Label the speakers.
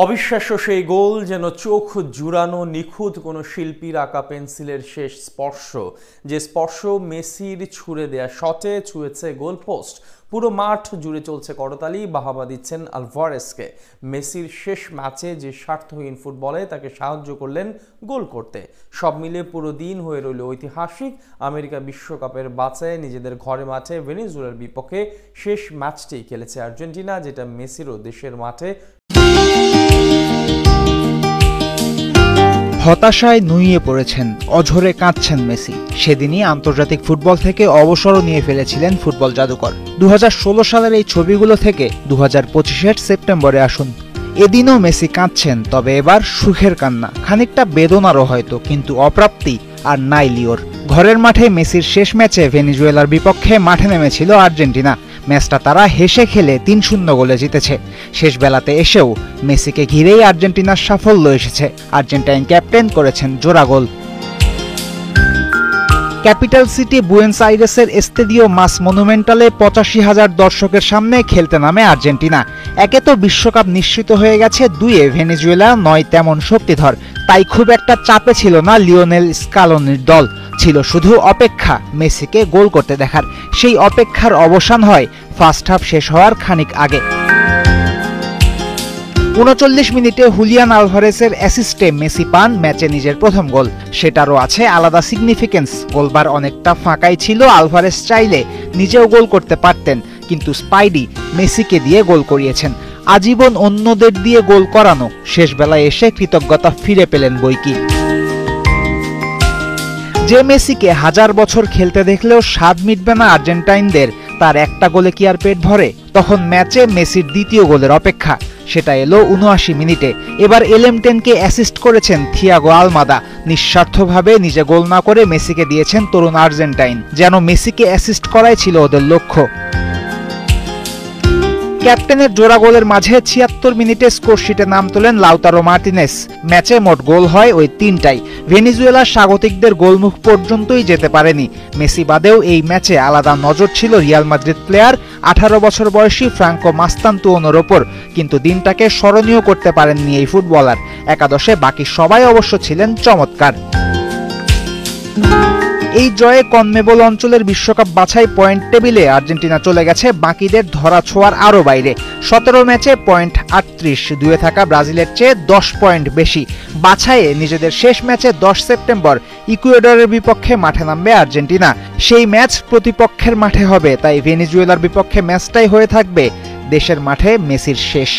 Speaker 1: অবিশ্বাস্য সেই গোল যেন চোখ জুড়ানো নিখুঁত কোনো শিল্পীর আঁকা পেন্সিলের শেষ স্পর্শ, যে স্পর্শ মেসির ছুঁড়ে দেয়া শটে ছুঁয়েছে গোলপোস্ট। পুরো মাঠ জুড়ে চলছে করতালি, বাহাবা দিচ্ছেন আলভারেজকে। মেসির শেষ ম্যাচে যে স্বার্থহীন ফুটবলে তাকে সাহায্য করলেন গোল করতে। সব মিলে পুরো দিন হয়ে রইল ঐতিহাসিক। আমেরিকা বিশ্বকাপের বাছাইয়ে নিজেদের ঘরে মাঠে ভেনেজুয়েলার বিপক্ষে শেষ ম্যাচটি খেলেছে আর্জেন্টিনা, যেটা মেসিরও দেশের মাঠে
Speaker 2: হতাশায় নুইয়ে পড়েছেন, অঝরে কাঁদছেন মেসি। সেদিনই আন্তর্জাতিক ফুটবল থেকে অবসরও নিয়ে ফেলেছিলেন ফুটবল জাদুকর। 2016 সালের এই ছবিগুলো থেকে 2025-এর সেপ্টেম্বরে আসুন। এদিনও মেসি কাঁদছেন, তবে এবার সুখের কান্না, খানিকটা বেদনারও হয়তো, কিন্তু অপ্রাপ্তি আর নাই লিওর। ঘরের মাঠে মেসির শেষ ম্যাচে ভেনেজুয়েলার বিপক্ষে মাঠে নেমেছিল আর্জেন্টিনা। ম্যাচটা তারা হেসে খেলে 3-0 গোলে জিতেছে। শেষ বেলাতে এসেও মেসিকে ঘিরেই আর্জেন্টিনার সাফল্য এসেছে। আর্জেন্টাইন ক্যাপ্টেন করেছেন জোড়া গোল। ক্যাপিটাল সিটি বুয়েন্স আইরেসের এস্তেদিও মাস মনুমেন্টালে 85,000 দর্শকের সামনে খেলতে নামে আর্জেন্টিনা। একে তো বিশ্বকাপ নিশ্চিত হয়ে গেছে, দুইয়ে ভেনেজুয়েলা নয় তেমন শক্তিধর, তাই খুব একটা চাপে ছিল না লিওনেল স্কালোনির দল। ছিল শুধু অপেক্ষা মেসিকে গোল করতে দেখার। সেই অপেক্ষার অবসান হয় ফার্স্ট হাফ শেষ হওয়ার খানিক আগে। 39 মিনিটে হুলিয়ান আলভারেজের অ্যাসিস্টে মেসি পান ম্যাচে নিজের প্রথম গোল। সেটারও আছে আলাদা সিগনিফিকেন্স। গোলবার অনেকটা ফাঁকাই ছিল, আলভারেজ চাইলে নিজেও গোল করতে পারতেন, কিন্তু স্পাইডি মেসিকে দিয়ে গোল করিয়েছেন। আজীবন অন্যদের দিয়ে গোল করানো, শেষ বেলায় এসে কৃতজ্ঞতা ফিরে পেলেন বৈকি। যে মেসিকে 1000 বছর খেলতে দেখলেও স্বাদ মিটবে না আর্জেন্টাইনদের, তার একটা গোলে কি আর পেট ভরে? তখন ম্যাচে মেসির দ্বিতীয় গোলের অপেক্ষা। সেটা এলো 79 মিনিটে। এবার এলএম10কে অ্যাসিস্ট করেছেন থিয়াগো আলমাদা। নিঃস্বার্থভাবে নিজে গোল না করে মেসিকে দিয়েছেন তরুণ আর্জেন্টাইন, যেন মেসিকে অ্যাসিস্ট করাই ছিল ওদের লক্ষ্য। ক্যাপ্টেনের জোড়া গোলের মাঝে 76 মিনিটে স্কোরশিটে নাম তোলেন লাউতারো মার্টিনেস। ম্যাচে মোট গোল হয় ওই 3টাই। ভেনেজুয়েলার স্বাগতিকদের গোলমুখ পর্যন্তই যেতে পারেনি। মেসি বাদেও এই ম্যাচে আলাদা নজর ছিল রিয়াল মাদ্রিদ প্লেয়ার 18 বছর বয়সী ফ্রাঙ্কো মাস্তান্তুওনোর ওপর, কিন্তু দিনটাকে স্মরণীয় করতে পারেননি এই ফুটবলার। একাদশে বাকি সবাই অবশ্য ছিলেন চমৎকার। এই জয়ে কনমেবল অঞ্চলের বিশ্বকাপ বাছাই পয়েন্ট টেবিলে আর্জেন্টিনা চলে গেছে বাকিদের ধরা ছোঁয়ার আরও বাইরে। 17 ম্যাচে পয়েন্ট 38, দুয়ে থাকা ব্রাজিলের চেয়ে 10 পয়েন্ট বেশি। বাছাইয়ে নিজেদের শেষ ম্যাচে 10 সেপ্টেম্বর ইকুয়েডরের বিপক্ষে মাঠে নামবে আর্জেন্টিনা। সেই ম্যাচ প্রতিপক্ষের মাঠে হবে, তাই ভেনেজুয়েলার বিপক্ষে ম্যাচটাই হয়ে থাকবে দেশের মাঠে মেসির শেষ।